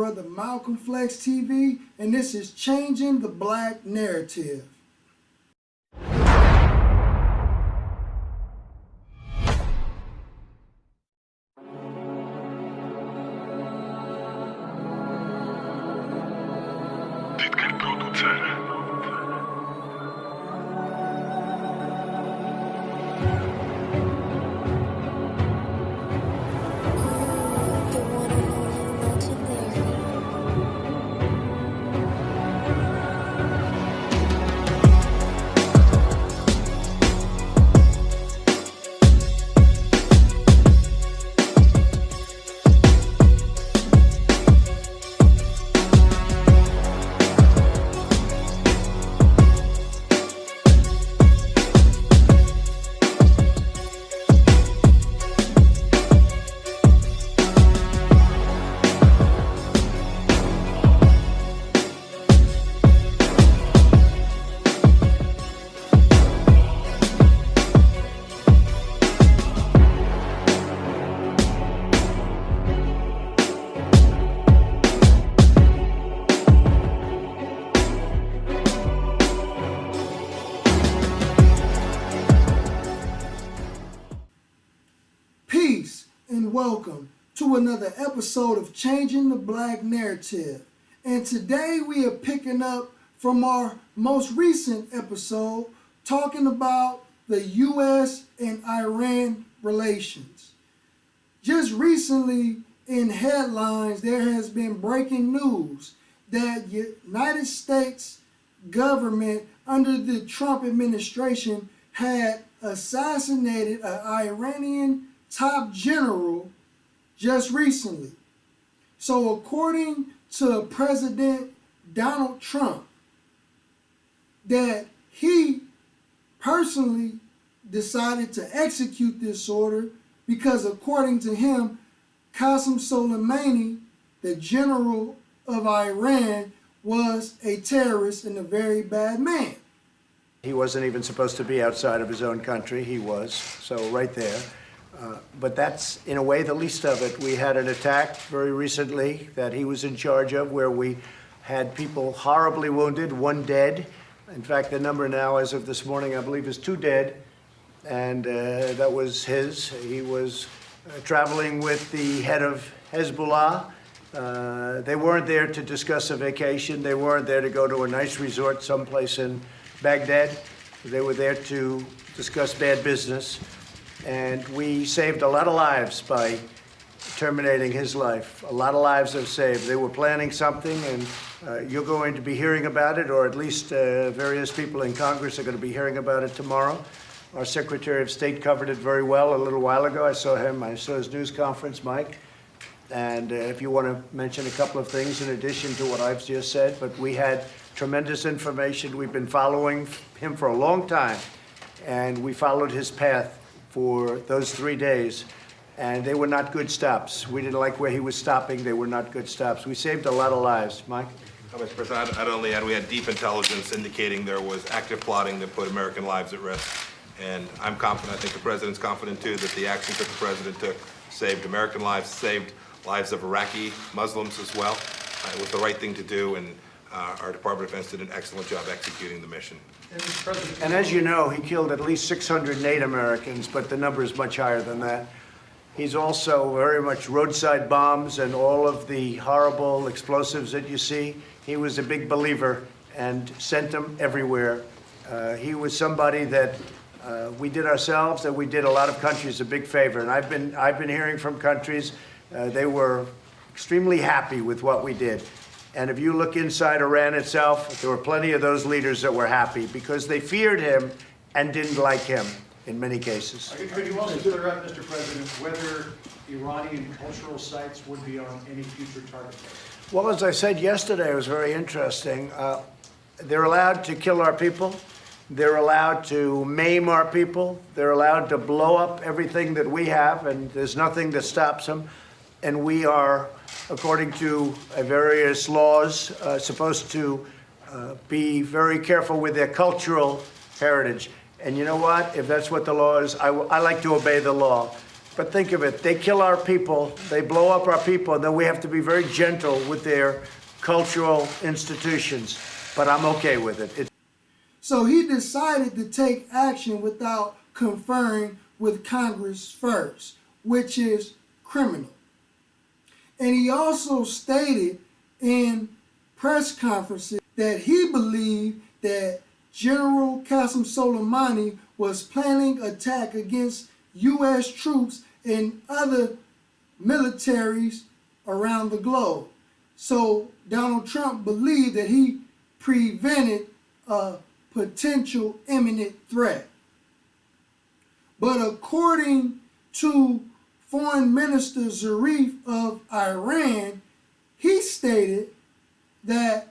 brother Malcolm Flex TV, and this is Changing the Black Narrative. Peace and welcome to another episode of Changing the Black Narrative. And today we are picking up from our most recent episode talking about the U.S. and Iran relations. Just recently in headlines, there has been breaking news that United States government under the Trump administration had assassinated an Iranian top general just recently. So according to President Donald Trump, that he personally decided to execute this order because according to him, Qasem Soleimani, the general of Iran, was a terrorist and a very bad man. He wasn't even supposed to be outside of his own country. He was, so right there. But that's, in a way, the least of it. We had an attack very recently that he was in charge of where we had people horribly wounded, one dead. In fact, the number now, as of this morning, I believe is 2 dead. And that was his. He was traveling with the head of Hezbollah. They weren't there to discuss a vacation. They weren't there to go to a nice resort someplace in Baghdad. They were there to discuss bad business. And we saved a lot of lives by terminating his life. A lot of lives are saved. They were planning something, and you're going to be hearing about it, or at least various people in Congress are going to be hearing about it tomorrow. Our Secretary of State covered it very well a little while ago. I saw his news conference, Mike. And if you want to mention a couple of things in addition to what I've just said, but we had tremendous information. We've been following him for a long time, and we followed his path for those 3 days, and they were not good stops. We didn't like where he was stopping. They were not good stops. We saved a lot of lives. Mike? Mr. President, I'd only add we had deep intelligence indicating there was active plotting that put American lives at risk. And I'm confident, I think the President's confident too, that the actions that the President took saved American lives, saved lives of Iraqi Muslims as well. It was the right thing to do, and our Department of Defense did an excellent job executing the mission. And as you know, he killed at least 608 Americans, but the number is much higher than that. He's also very much roadside bombs and all of the horrible explosives that you see. He was a big believer and sent them everywhere. He was somebody that we did ourselves, that we did a lot of countries a big favor. And I've been hearing from countries, they were extremely happy with what we did. And if you look inside Iran itself, there were plenty of those leaders that were happy because they feared him and didn't like him in many cases. Could you also clear up, Mr. President, whether Iranian cultural sites would be on any future target list? Well, as I said yesterday, it was very interesting. They're allowed to kill our people. They're allowed to maim our people. They're allowed to blow up everything that we have, and there's nothing that stops them. And we are, according to various laws, supposed to be very careful with their cultural heritage. And you know what? If that's what the law is, I like to obey the law. But think of it, they kill our people, they blow up our people, and then we have to be very gentle with their cultural institutions. But I'm okay with it. So he decided to take action without conferring with Congress first, which is criminal. And he also stated in press conferences that he believed that General Qasem Soleimani was planning attack against U.S. troops and other militaries around the globe. So Donald Trump believed that he prevented a potential imminent threat. But according to Foreign Minister Zarif of Iran, he stated that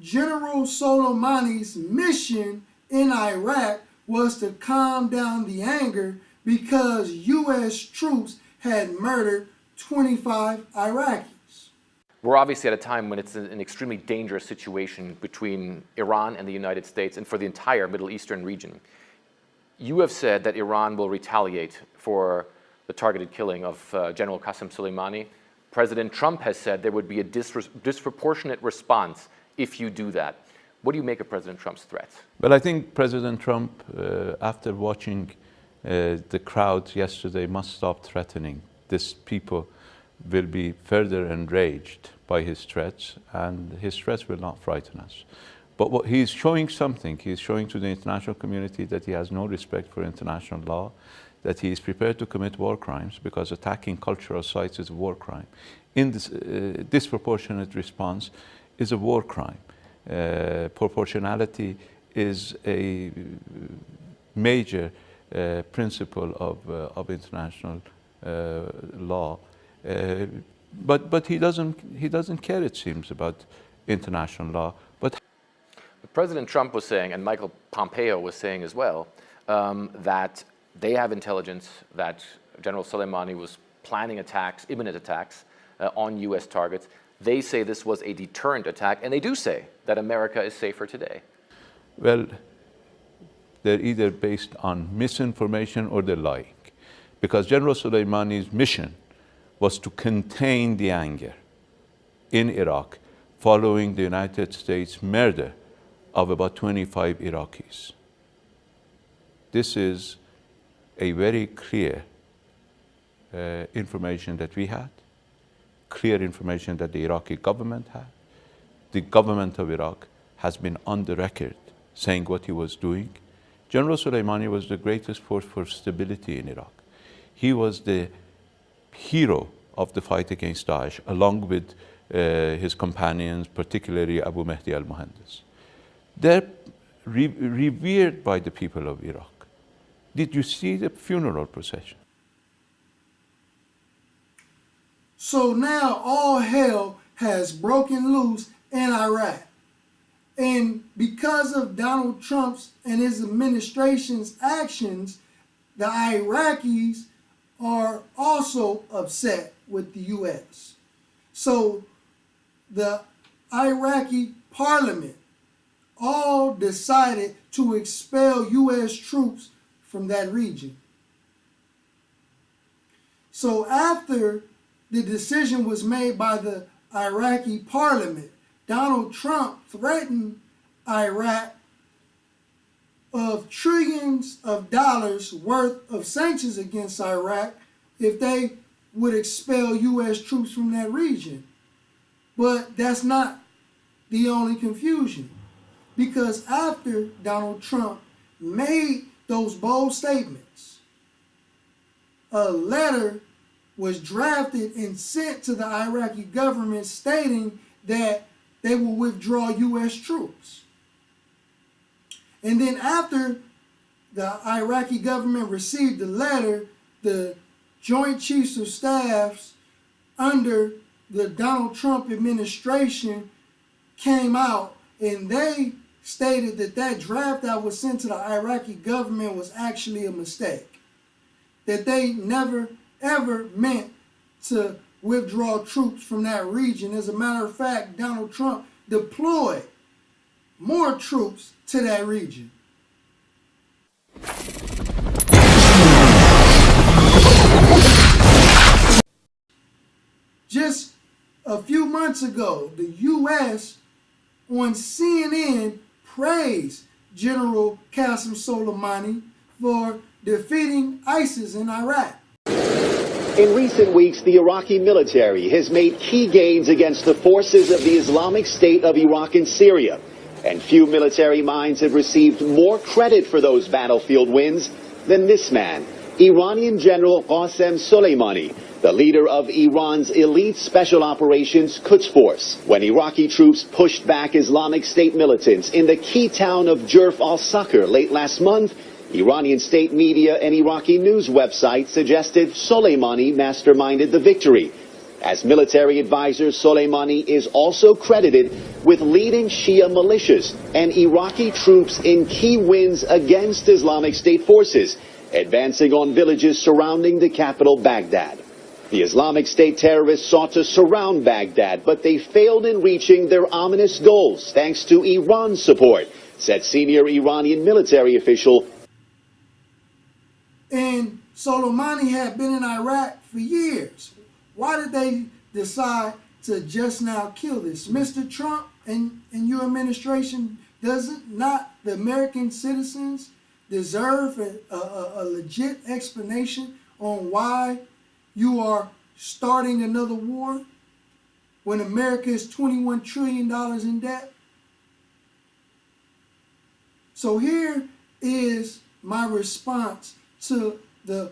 General Soleimani's mission in Iraq was to calm down the anger because U.S. troops had murdered 25 Iraqis. We're obviously at a time when it's an extremely dangerous situation between Iran and the United States and for the entire Middle Eastern region. You have said that Iran will retaliate for the targeted killing of General Qasem Soleimani. President Trump has said there would be a disproportionate response if you do that. What do you make of President Trump's threats? Well, I think President Trump, after watching the crowd yesterday, must stop threatening. These people will be further enraged by his threats, and his threats will not frighten us. But what he's showing something, he's showing to the international community that he has no respect for international law, that he is prepared to commit war crimes because attacking cultural sites is a war crime. In this disproportionate response is a war crime. Proportionality is a major principle of international law. But he doesn't care, it seems, about international law. But President Trump was saying, and Michael Pompeo was saying as well, that they have intelligence that General Soleimani was planning attacks, imminent attacks, on U.S. targets. They say this was a deterrent attack, and they do say that America is safer today. Well, they're either based on misinformation or they're lying. Because General Soleimani's mission was to contain the anger in Iraq following the United States murder of about 25 Iraqis. This is a very clear information that we had, clear information that the Iraqi government had. The government of Iraq has been on the record saying what he was doing. General Soleimani was the greatest force for stability in Iraq. He was the hero of the fight against Daesh, along with his companions, particularly Abu Mahdi al-Muhandis. They're revered by the people of Iraq. Did you see the funeral procession? So now all hell has broken loose in Iraq. And because of Donald Trump's and his administration's actions, the Iraqis are also upset with the U.S. So the Iraqi parliament all decided to expel U.S. troops from that region. So after the decision was made by the Iraqi parliament, Donald Trump threatened Iraq of trillions of dollars worth of sanctions against Iraq if they would expel U.S. troops from that region. But that's not the only confusion, because after Donald Trump made those bold statements, a letter was drafted and sent to the Iraqi government stating that they will withdraw U.S. troops. And then after the Iraqi government received the letter, the Joint Chiefs of Staffs under the Donald Trump administration came out and they stated that that draft that was sent to the Iraqi government was actually a mistake. That they never ever meant to withdraw troops from that region. As a matter of fact, Donald Trump deployed more troops to that region. months ago, the U.S. on CNN praised General Qasem Soleimani for defeating ISIS in Iraq. In recent weeks, the Iraqi military has made key gains against the forces of the Islamic State of Iraq and Syria. And few military minds have received more credit for those battlefield wins than this man, Iranian General Qasem Soleimani, the leader of Iran's elite special operations Quds Force. When Iraqi troops pushed back Islamic State militants in the key town of Jurf al-Sakr late last month, Iranian state media and Iraqi news websites suggested Soleimani masterminded the victory. As military advisor, Soleimani is also credited with leading Shia militias and Iraqi troops in key wins against Islamic State forces, advancing on villages surrounding the capital, Baghdad. The Islamic State terrorists sought to surround Baghdad, but they failed in reaching their ominous goals thanks to Iran's support, said senior Iranian military official. And Soleimani had been in Iraq for years. Why did they decide to just now kill this? Mr. Trump and your administration, doesn't not the American citizens deserve a legit explanation on why you are starting another war when America is $21 trillion in debt? So here is my response to the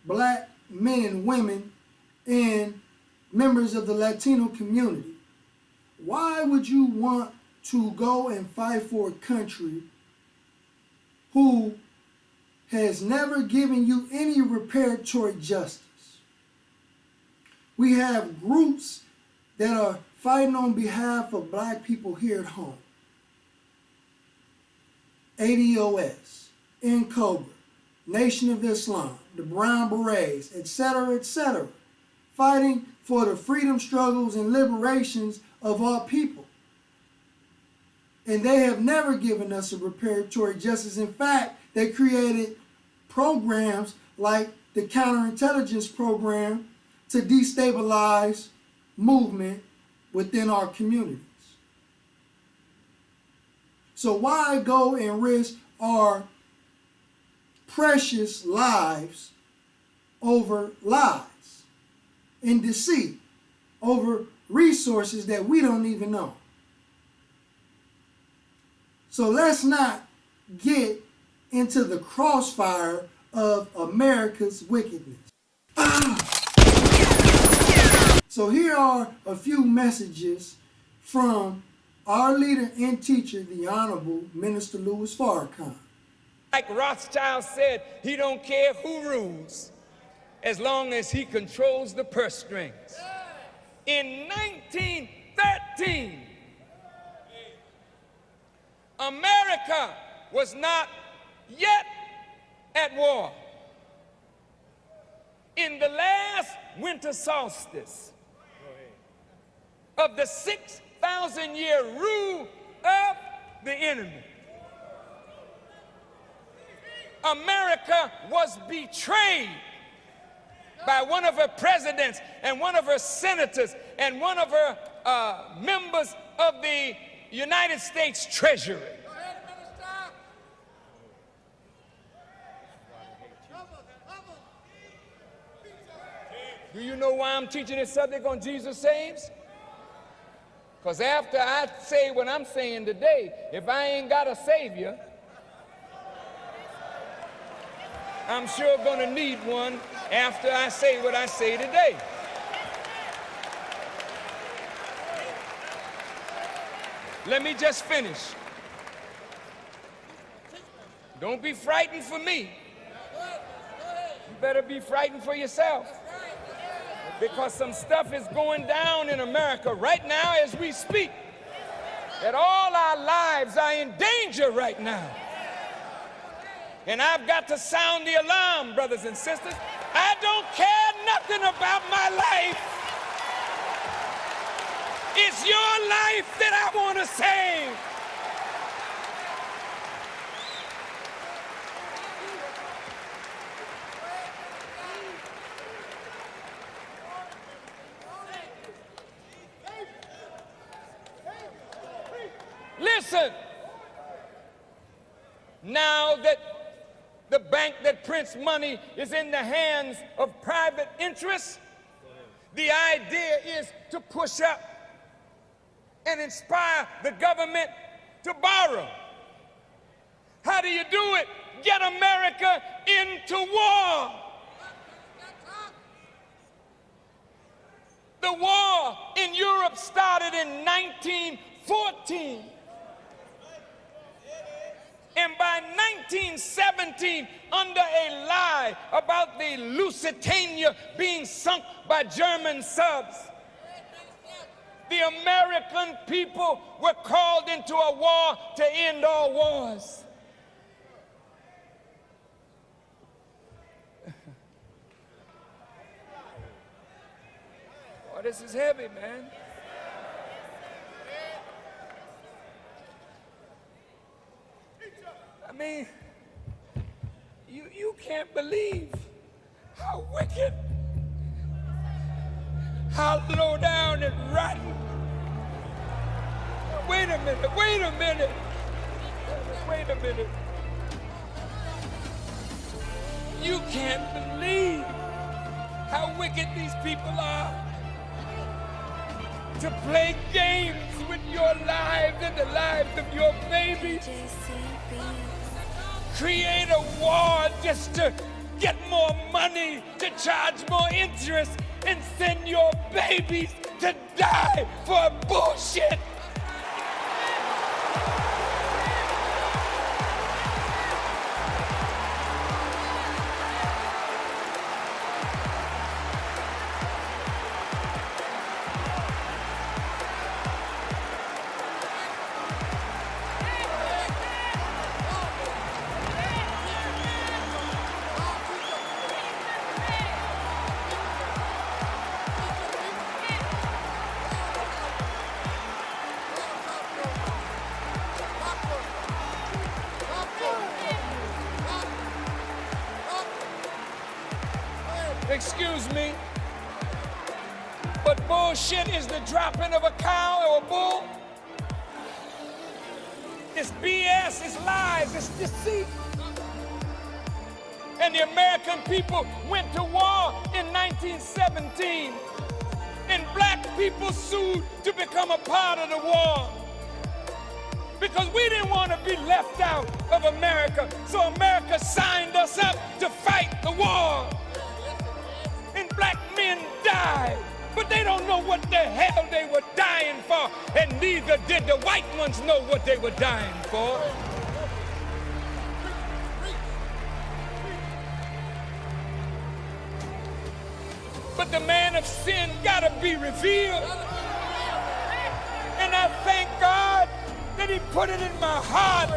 black men and women and members of the Latino community. Why would you want to go and fight for a country who has never given you any reparatory justice? We have groups that are fighting on behalf of black people here at home. ADOS, NCOBRA, Nation of Islam, the Brown Berets, etc., fighting for the freedom struggles and liberations of our people. And they have never given us a reparatory justice. In fact, they created programs like the counterintelligence program to destabilize movement within our communities. So why go and risk our precious lives over lies and deceit, over resources that we don't even know? So let's not get into the crossfire of America's wickedness. So here are a few messages from our leader and teacher, the Honorable Minister Louis Farrakhan. Like Rothschild said, he don't care who rules as long as he controls the purse strings. In 1913, America was not yet at war. In the last winter solstice of the 6,000-year rule of the enemy, America was betrayed by one of her presidents and one of her senators and one of her members of the United States Treasury. Do you know why I'm teaching this subject on Jesus Saves? Because after I say what I'm saying today, if I ain't got a Savior, I'm sure gonna need one after I say what I say today. Let me just finish. Don't be frightened for me. You better be frightened for yourself. Because some stuff is going down in America right now as we speak. That all our lives are in danger right now. And I've got to sound the alarm, brothers and sisters. I don't care nothing about my life. It's your life that I want to save. listen. Now that the bank that prints money is in the hands of private interests, the idea is to push up and inspire the government to borrow. How do you do it? Get America into war. The war in Europe started in 1914. And by 1917, under a lie about the Lusitania being sunk by German subs, the American people were called into a war to end all wars. Oh, this is heavy, man. I mean, you can't believe how wicked, how low down and rotten. Wait a minute, wait a minute, wait a minute. You can't believe how wicked these people are. To play games with your lives and the lives of your babies. Create a war just to get more money, to charge more interest, and send your babies to die for bullshit. Excuse me, but bullshit is the dropping of a cow or a bull. It's BS, it's lies, it's deceit. And the American people went to war in 1917, and black people sued to become a part of the war. Because we didn't want to be left out of America, so America signed us up to fight the war. And black men died, but they don't know what the hell they were dying for, and neither did the white ones know what they were dying for. But the man of sin gotta be revealed. And I thank God that he put it in my heart.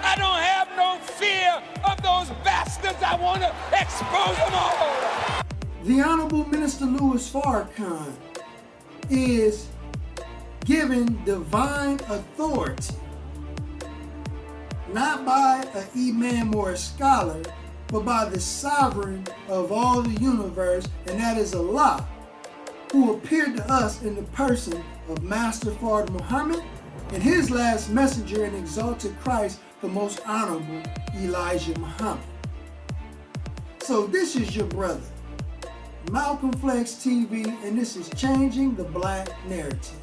I don't have no fear of those bastards. I want to expose them all. The Honorable Minister Louis Farrakhan is given divine authority, not by an imam or a scholar, but by the sovereign of all the universe, and that is Allah, who appeared to us in the person of Master Fard Muhammad and his last messenger and exalted Christ, the most honorable Elijah Muhammad. So this is your brother, Malcolm Flex TV, and this is Changing the Black Narrative.